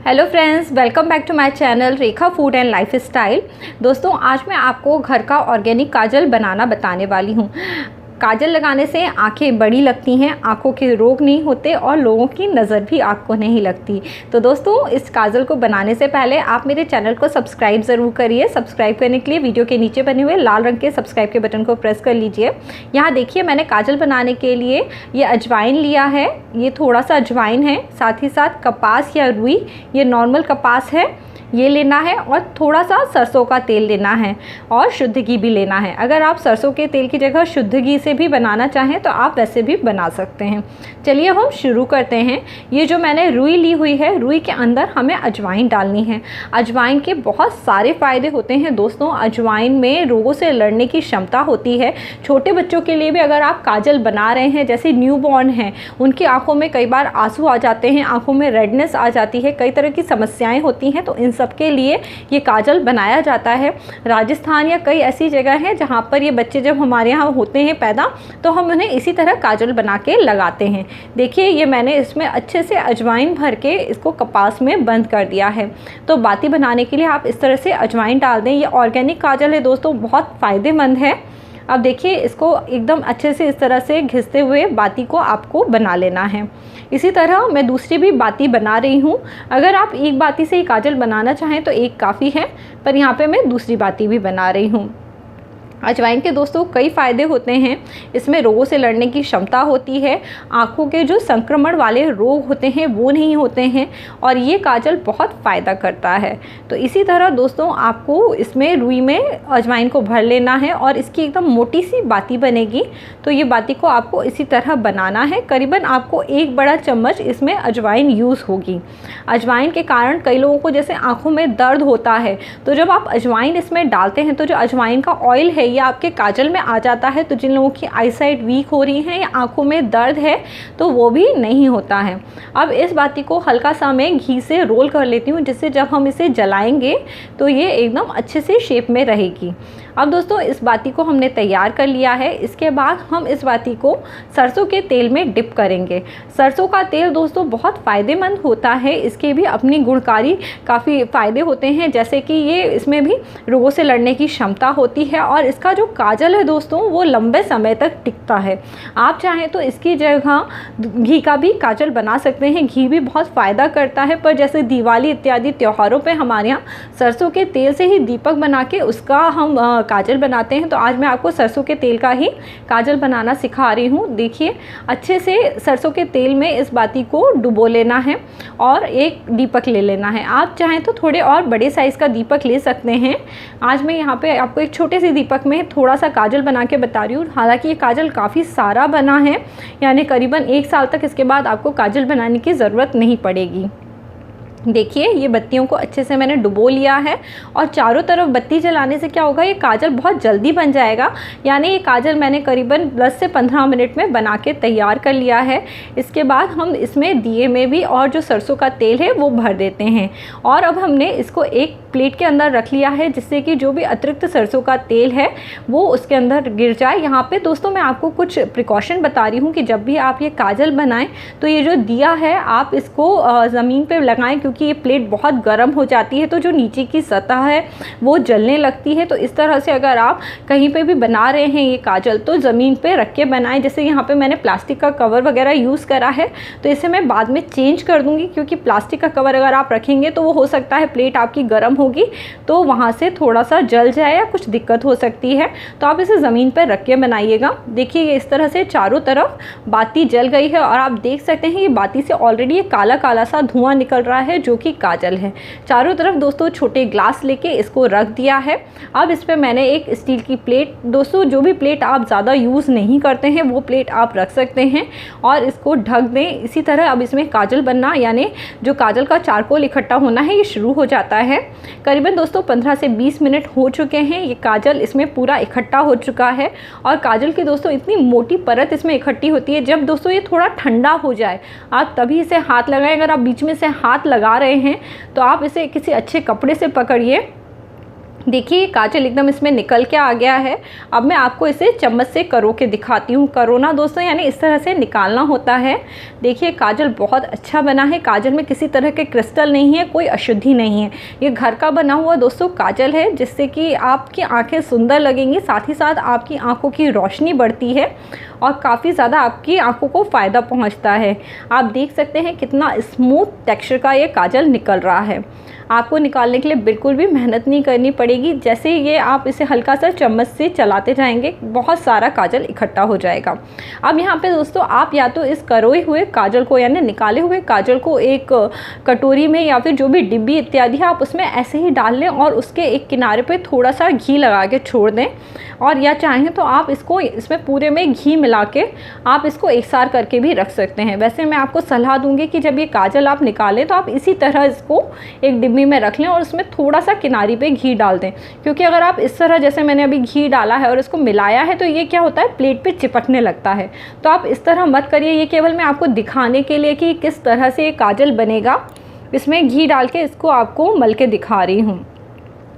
Hello friends, welcome back to my channel Rekha food and life style. दोस्तों, आज मैं आपको घर का ऑर्गेनिक काजल बनाना बताने वाली हूँ। काजल लगाने से आंखें बड़ी लगती हैं, आंखों के रोग नहीं होते और लोगों की नज़र भी आपको नहीं लगती। तो दोस्तों, इस काजल को बनाने से पहले आप मेरे चैनल को सब्सक्राइब ज़रूर करिए। सब्सक्राइब करने के लिए वीडियो के नीचे बने हुए लाल रंग के सब्सक्राइब के बटन को प्रेस कर लीजिए। यहाँ देखिए, मैंने काजल बनाने के लिए ये अजवाइन लिया है, ये थोड़ा सा अजवाइन है, साथ ही साथ कपास या रुई, ये नॉर्मल कपास है, ये लेना है और थोड़ा सा सरसों का तेल लेना है और शुद्ध घी भी लेना है। अगर आप सरसों के तेल की जगह शुद्ध घी से भी बनाना चाहें तो आप वैसे भी बना सकते हैं। चलिए हम शुरू करते हैं। ये जो मैंने रुई ली हुई है, रुई के अंदर हमें अजवाइन डालनी है। अजवाइन के बहुत सारे फ़ायदे होते हैं दोस्तों। अजवाइन में रोगों से लड़ने की क्षमता होती है। छोटे बच्चों के लिए भी अगर आप काजल बना रहे हैं, जैसे न्यूबॉर्न हैं, उनकी आँखों में कई बार आंसू आ जाते हैं, आँखों में रेडनेस आ जाती है, कई तरह की समस्याएँ होती हैं, तो इन सबके लिए ये काजल बनाया जाता है। राजस्थान या कई ऐसी जगह हैं जहाँ पर ये बच्चे जब हमारे यहाँ होते हैं पैदा, तो हम उन्हें इसी तरह काजल बना के लगाते हैं। देखिए, ये मैंने इसमें अच्छे से अजवाइन भर के इसको कपास में बंद कर दिया है। तो बाती बनाने के लिए आप इस तरह से अजवाइन डाल दें। ये ऑर्गेनिक काजल है दोस्तों, बहुत फ़ायदेमंद है। अब देखिए, इसको एकदम अच्छे से इस तरह से घिसते हुए बाती को आपको बना लेना है। इसी तरह मैं दूसरी भी बाती बना रही हूँ। अगर आप एक बाती से ही काजल बनाना चाहें तो एक काफ़ी है, पर यहाँ पे मैं दूसरी बाती भी बना रही हूँ। अजवाइन के दोस्तों कई फ़ायदे होते हैं। इसमें रोगों से लड़ने की क्षमता होती है, आँखों के जो संक्रमण वाले रोग होते हैं वो नहीं होते हैं, और ये काजल बहुत फ़ायदा करता है। तो इसी तरह दोस्तों, आपको इसमें रुई में अजवाइन को भर लेना है और इसकी एकदम मोटी सी बाती बनेगी। तो ये बाती को आपको इसी तरह बनाना है। करीबन आपको 1 बड़ा चम्मच इसमें अजवाइन यूज़ होगी। अजवाइन के कारण कई लोगों को जैसे आँखों में दर्द होता है, तो जब आप अजवाइन इसमें डालते हैं तो जो अजवाइन का ऑयल है ये आपके काजल में आ जाता है। तो जिन लोगों की आईसाइट वीक हो रही है या आंखों में दर्द है, तो वो भी नहीं होता है। अब इस बाती को हल्का सा मैं घी से रोल कर लेती हूँ, जिससे जब हम इसे जलाएंगे तो ये एकदम अच्छे से शेप में रहेगी। अब दोस्तों, इस बाती को हमने तैयार कर लिया है। इसके बाद हम इस बाती को सरसों के तेल में डिप करेंगे। सरसों का तेल दोस्तों बहुत फ़ायदेमंद होता है। इसके भी अपनी गुणकारी काफ़ी फ़ायदे होते हैं, जैसे कि ये इसमें भी रोगों से लड़ने की क्षमता होती है, और इसका जो काजल है दोस्तों वो लंबे समय तक टिकता है। आप चाहें तो इसकी जगह घी का भी काजल बना सकते हैं। घी भी बहुत फ़ायदा करता है, पर जैसे दिवाली इत्यादि त्योहारों पे हमारे यहाँ सरसों के तेल से ही दीपक बना के उसका हम काजल बनाते हैं। तो आज मैं आपको सरसों के तेल का ही काजल बनाना सिखा रही हूँ। देखिए, अच्छे से सरसों के तेल में इस बाती को डुबो लेना है और एक दीपक ले लेना है। आप चाहें तो थोड़े और बड़े साइज़ का दीपक ले सकते हैं। आज मैं यहाँ पे आपको एक छोटे से दीपक में थोड़ा सा काजल बना के बता रही हूँ। हालांकि ये काजल काफ़ी सारा बना है, यानी करीबन 1 साल तक इसके बाद आपको काजल बनाने की ज़रूरत नहीं पड़ेगी। देखिए, ये बत्तियों को अच्छे से मैंने डुबो लिया है, और चारों तरफ बत्ती जलाने से क्या होगा, ये काजल बहुत जल्दी बन जाएगा। यानी ये काजल मैंने करीबन 10 से 15 मिनट में बना के तैयार कर लिया है। इसके बाद हम इसमें दिए में भी और जो सरसों का तेल है वो भर देते हैं, और अब हमने इसको एक प्लेट के अंदर रख लिया है, जिससे कि जो भी अतिरिक्त सरसों का तेल है वो उसके अंदर गिर जाए। यहाँ पे दोस्तों मैं आपको कुछ प्रिकॉशन बता रही हूँ कि जब भी आप ये काजल बनाएं तो ये जो दिया है आप इसको ज़मीन पे लगाएं, क्योंकि ये प्लेट बहुत गर्म हो जाती है, तो जो नीचे की सतह है वो जलने लगती है। तो इस तरह से अगर आप कहीं पे भी बना रहे हैं ये काजल, तो ज़मीन पे रख के बनाएं। जैसे यहाँ पे मैंने प्लास्टिक का कवर वगैरह यूज़ करा है, तो इसे मैं बाद में चेंज कर दूँगी, क्योंकि प्लास्टिक का कवर अगर आप रखेंगे तो वो हो सकता है प्लेट आपकी गर्म होगी तो वहाँ से थोड़ा सा जल जाए या कुछ दिक्कत हो सकती है। तो आप इसे ज़मीन पर रख के बनाइएगा। देखिए, ये इस तरह से चारों तरफ बाती जल गई है, और आप देख सकते हैं ये बाती से ऑलरेडी ये काला काला सा धुआं निकल रहा है, जो कि काजल है। चारों तरफ दोस्तों छोटे ग्लास लेके इसको रख दिया है। अब इस पर मैंने एक स्टील की प्लेट, दोस्तों जो भी प्लेट आप ज़्यादा यूज़ नहीं करते हैं वो प्लेट आप रख सकते हैं, और इसको ढक दें। इसी तरह अब इसमें काजल बनना, यानी जो काजल का चारकोल इकट्ठा होना है, ये शुरू हो जाता है। करीबन दोस्तों 15 से 20 मिनट हो चुके हैं। ये काजल इसमें पूरा इकट्ठा हो चुका है, और काजल की दोस्तों इतनी मोटी परत इसमें इकट्ठी होती है। जब दोस्तों ये थोड़ा ठंडा हो जाए, आप तभी इसे हाथ लगाएं। अगर आप बीच में से हाथ लगा रहे हैं तो आप इसे किसी अच्छे कपड़े से पकड़िए, देखिए काजल एकदम इसमें निकल के आ गया है। अब मैं आपको इसे चम्मच से करो के दिखाती हूँ। करो ना दोस्तों, यानी इस तरह से निकालना होता है। देखिए काजल बहुत अच्छा बना है। काजल में किसी तरह के क्रिस्टल नहीं है, कोई अशुद्धि नहीं है। ये घर का बना हुआ दोस्तों काजल है, जिससे कि आपकी आंखें सुंदर लगेंगी, साथ ही साथ आपकी आंखों की रोशनी बढ़ती है और काफ़ी ज़्यादा आपकी आंखों को फ़ायदा पहुंचता है। आप देख सकते हैं कितना स्मूथ टेक्सचर का ये काजल निकल रहा है। आपको निकालने के लिए बिल्कुल भी मेहनत नहीं करनी पड़ेगी। जैसे ये आप इसे हल्का सा चम्मच से चलाते जाएंगे, बहुत सारा काजल इकट्ठा हो जाएगा। अब यहाँ पे दोस्तों आप या तो इस करोए हुए काजल को यानी निकाले हुए काजल को एक कटोरी में या फिर जो भी डिब्बी इत्यादि है आप उसमें ऐसे ही डाल लें और उसके एक किनारे पे थोड़ा सा घी लगा के छोड़ दें, और या चाहें तो आप इसको इसमें पूरे में घी मिला के आप इसको एक सार करके भी रख सकते हैं। वैसे मैं आपको सलाह दूंगी कि जब ये काजल आप निकालें तो आप इसी तरह इसको एक डिब्बी में रख लें और उसमें थोड़ा सा किनारी पे घी डाल दें, क्योंकि अगर आप इस तरह जैसे मैंने अभी घी डाला है और इसको मिलाया है तो ये क्या होता है, प्लेट पे चिपकने लगता है। तो आप इस तरह मत करिए। ये केवल मैं आपको दिखाने के लिए कि किस तरह से ये काजल बनेगा, इसमें घी डाल के इसको आपको मल के दिखा रही हूँ।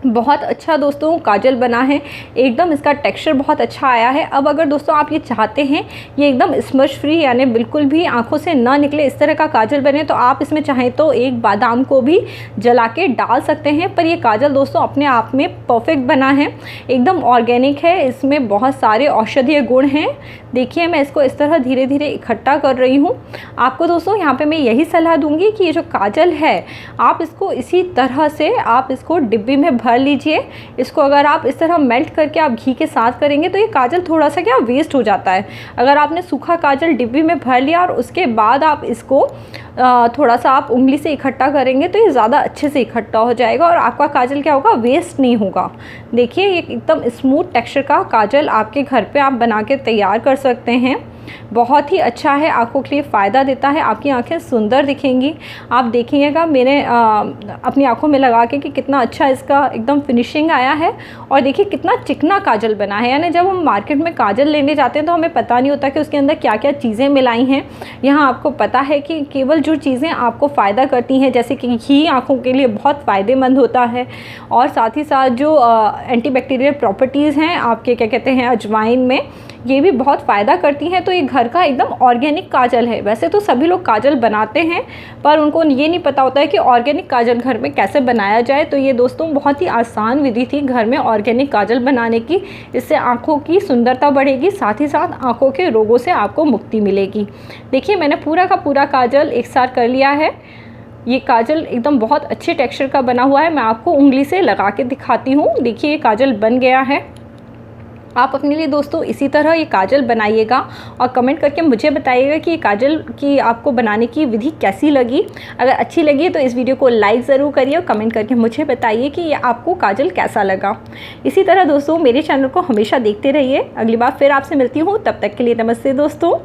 बहुत अच्छा दोस्तों काजल बना है, एकदम इसका टेक्सचर बहुत अच्छा आया है। अब अगर दोस्तों आप ये चाहते हैं ये एकदम स्मज फ्री यानी बिल्कुल भी आंखों से ना निकले इस तरह का काजल बने, तो आप इसमें चाहें तो एक बादाम को भी जला के डाल सकते हैं। पर ये काजल दोस्तों अपने आप में परफेक्ट बना है, एकदम ऑर्गेनिक है, इसमें बहुत सारे औषधीय गुण हैं। देखिए मैं इसको इस तरह धीरे धीरे इकट्ठा कर रही हूँ। आपको दोस्तों यहाँ पे मैं यही सलाह दूंगी कि ये जो काजल है आप इसको इसी तरह से आप इसको डिब्बी में भर लीजिए। इसको अगर आप इस तरह मेल्ट करके आप घी के साथ करेंगे तो ये काजल थोड़ा सा क्या वेस्ट हो जाता है। अगर आपने सूखा काजल डिब्बी में भर लिया और उसके बाद आप इसको थोड़ा सा आप उंगली से इकट्ठा करेंगे तो ये ज़्यादा अच्छे से इकट्ठा हो जाएगा और आपका काजल क्या होगा, वेस्ट नहीं होगा। देखिए ये एकदम स्मूथ टेक्सचर का काजल आपके घर पे आप बना के तैयार कर सकते हैं। बहुत ही अच्छा है, आंखों के लिए फ़ायदा देता है, आपकी आंखें सुंदर दिखेंगी। आप देखिएगा मैंने अपनी आंखों में लगा के कि कितना अच्छा इसका एकदम फिनिशिंग आया है। और देखिए कितना चिकना काजल बना है, यानी जब हम मार्केट में काजल लेने जाते हैं तो हमें पता नहीं होता कि उसके अंदर क्या क्या चीज़ें मिलाई हैं। यहाँ आपको पता है कि केवल जो चीज़ें आपको फ़ायदा करती हैं, जैसे कि घी आँखों के लिए बहुत फ़ायदेमंद होता है, और साथ ही साथ जो एंटीबैक्टीरियल प्रॉपर्टीज़ हैं आपके क्या कहते हैं अजवाइन में, ये भी बहुत फ़ायदा करती हैं। तो ये घर का एकदम ऑर्गेनिक काजल है। वैसे तो सभी लोग काजल बनाते हैं पर उनको ये नहीं पता होता है कि ऑर्गेनिक काजल घर में कैसे बनाया जाए। तो ये दोस्तों बहुत ही आसान विधि थी घर में ऑर्गेनिक काजल बनाने की। इससे आँखों की सुंदरता बढ़ेगी, साथ ही साथ आँखों के रोगों से आपको मुक्ति मिलेगी। देखिए मैंने पूरा का पूरा काजल एक साथ कर लिया है। ये काजल एकदम बहुत अच्छे टेक्सचर का बना हुआ है। मैं आपको उंगली से लगा के दिखाती हूँ। देखिए ये काजल बन गया है। आप अपने लिए दोस्तों इसी तरह ये काजल बनाइएगा और कमेंट करके मुझे बताइएगा कि ये काजल की आपको बनाने की विधि कैसी लगी। अगर अच्छी लगी तो इस वीडियो को लाइक ज़रूर करिए और कमेंट करके मुझे बताइए कि ये आपको काजल कैसा लगा। इसी तरह दोस्तों मेरे चैनल को हमेशा देखते रहिए। अगली बार फिर आपसे मिलती हूँ, तब तक के लिए नमस्ते दोस्तों।